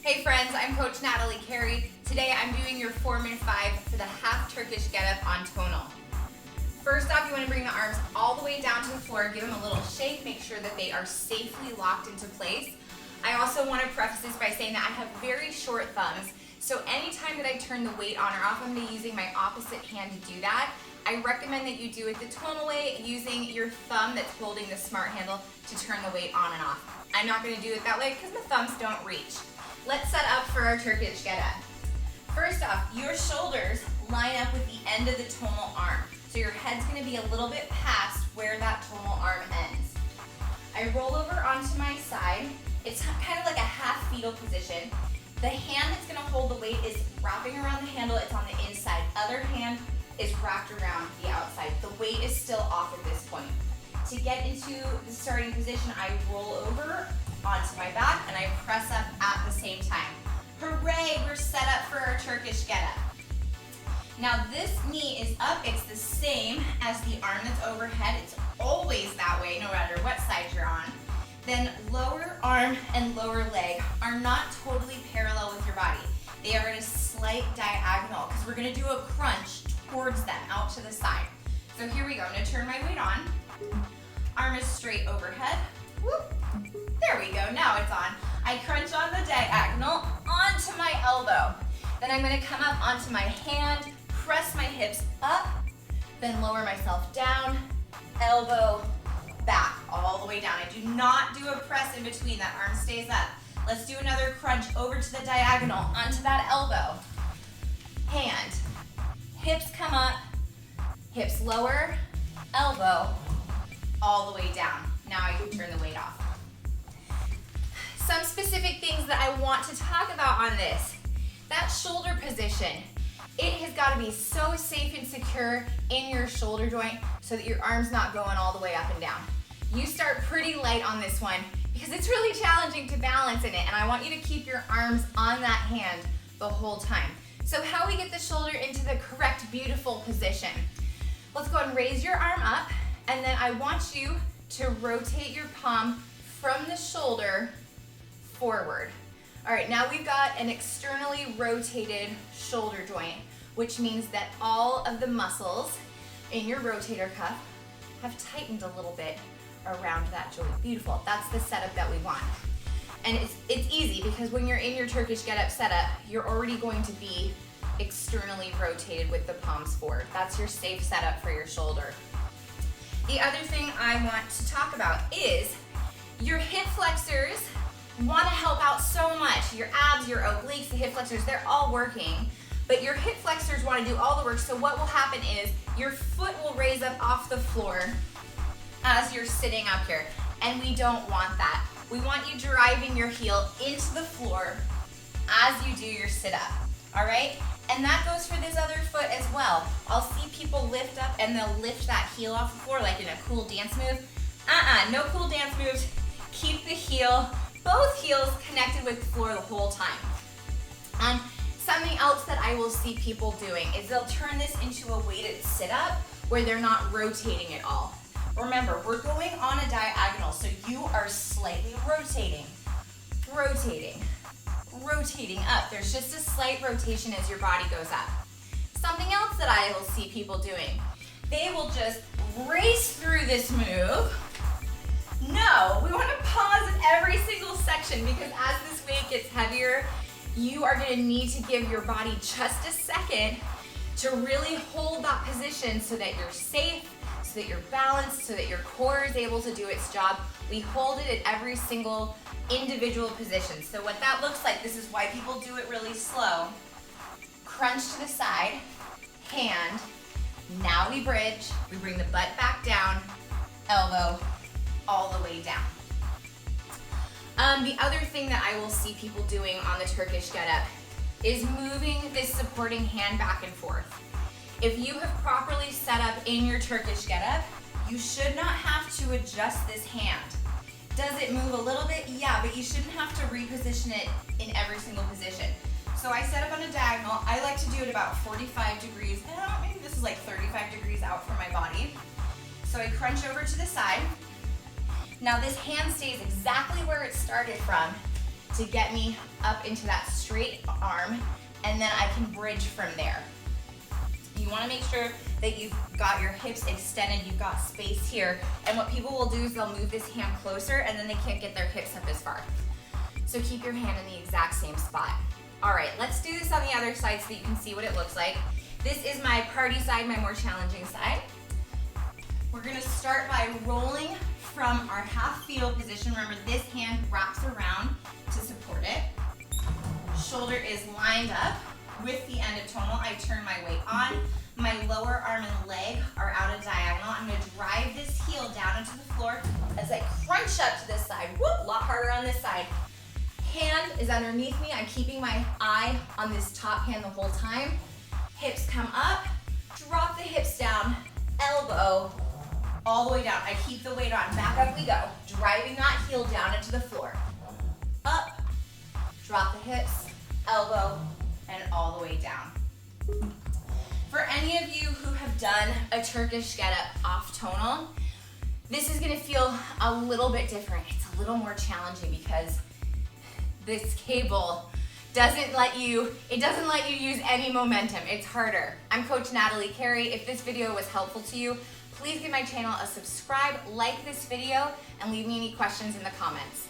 Hey friends, I'm Coach Natalie Carey. Today I'm doing your 4-minute 5 for the half Turkish getup on Tonal. First off, you want to bring the arms all the way down to the floor, give them a little shake, make sure that they are safely locked into place. I also want to preface this by saying that I have very short thumbs, so anytime that I turn the weight on or off, I'm going to be using my opposite hand to do that. I recommend that you do it the Tonal way, using your thumb that's holding the smart handle to turn the weight on and off. I'm not going to do it that way because my thumbs don't reach. Let's set up for our Turkish getup. First off, your shoulders line up with the end of the tonal arm. So your head's going to be a little bit past where that tonal arm ends. I roll over onto my side. It's kind of like a half fetal position. The hand that's going to hold the weight is wrapping around the handle. It's on the inside. Other hand is wrapped around the outside. The weight is still off at this point. To get into the starting position, I roll over onto my back and I press up at the same time. Hooray, we're set up for our Turkish getup. Now this knee is up, it's the same as the arm that's overhead. It's always that way, no matter what side you're on. Then lower arm and lower leg are not totally parallel with your body. They are in a slight diagonal because we're gonna do a crunch towards them, out to the side. So here we go, I'm gonna turn my weight on. Arm is straight overhead. Whoop. There we go, now it's on. I crunch on the diagonal onto my elbow. Then I'm gonna come up onto my hand, press my hips up, then lower myself down, elbow, back, all the way down. I do not do a press in between, that arm stays up. Let's do another crunch over to the diagonal, onto that elbow. Hand, hips come up, hips lower, elbow, all the way down. Now I can turn the weight off. Some specific things that I want to talk about on this. That shoulder position, it has got to be so safe and secure in your shoulder joint so that your arm's not going all the way up and down. You start pretty light on this one because it's really challenging to balance in it, and I want you to keep your arms on that hand the whole time. So how we get the shoulder into the correct, beautiful position. Let's go ahead and raise your arm up, and then I want you to rotate your palm from the shoulder forward. All right, now we've got an externally rotated shoulder joint, which means that all of the muscles in your rotator cuff have tightened a little bit around that joint. Beautiful, that's the setup that we want. And it's easy because when you're in your Turkish getup setup, you're already going to be externally rotated with the palms forward. That's your safe setup for your shoulder. The other thing I want to talk about is your hip flexors want to help out so much. Your abs, your obliques, the hip flexors, they're all working, but your hip flexors want to do all the work. So what will happen is your foot will raise up off the floor as you're sitting up here, and we don't want that. We want you driving your heel into the floor as you do your sit-up, all right? And that goes for this other foot as well. I'll see people lift up and they'll lift that heel off the floor like in a cool dance move. No cool dance moves. Keep the heel, both heels connected with the floor the whole time. Something else that I will see people doing is they'll turn this into a weighted sit-up where they're not rotating at all. Remember, we're going on a diagonal, so you are slightly rotating, rotating up. There's just a slight rotation as your body goes up. Something else that I will see people doing, they will just race through this move. No, we want to pause in every single section because as this weight gets heavier, you are going to need to give your body just a second to really hold that position so that you're safe, so that you're balanced, so that your core is able to do its job. We hold it at every single individual position. So what that looks like, this is why people do it really slow. Crunch to the side, hand. Now we bridge. We bring the butt back down, elbow, all the way down. The other thing that I will see people doing on the Turkish getup is moving this supporting hand back and forth. If you have properly set up in your Turkish getup, you should not have to adjust this hand. Does it move a little bit? Yeah, but you shouldn't have to reposition it in every single position. So I set up on a diagonal. I like to do it about 45 degrees. Maybe this is like 35 degrees out from my body. So I crunch over to the side. Now this hand stays exactly where it started from to get me up into that straight arm, and then I can bridge from there. You wanna make sure that you've got your hips extended, you've got space here, and what people will do is they'll move this hand closer and then they can't get their hips up as far. So keep your hand in the exact same spot. All right, let's do this on the other side so that you can see what it looks like. This is my party side, my more challenging side. We're gonna start by rolling from our half fetal position. Remember, this hand wraps around to support it. Shoulder is lined up with the end of tonal. I turn my weight on. My lower arm and leg are out of diagonal. I'm gonna drive this heel down into the floor as I crunch up to this side. Whoop, a lot harder on this side. Hand is underneath me. I'm keeping my eye on this top hand the whole time. Hips come up, drop the hips down, elbow, all the way down. I keep the weight on, back up we go. Driving that heel down into the floor. Up, drop the hips, elbow, and all the way down. For any of you who have done a Turkish Getup off tonal, this is gonna feel a little bit different. It's a little more challenging because this cable doesn't let you use any momentum. It's harder. I'm Coach Natalie Carey. If this video was helpful to you, please give my channel a subscribe, like this video, and leave me any questions in the comments.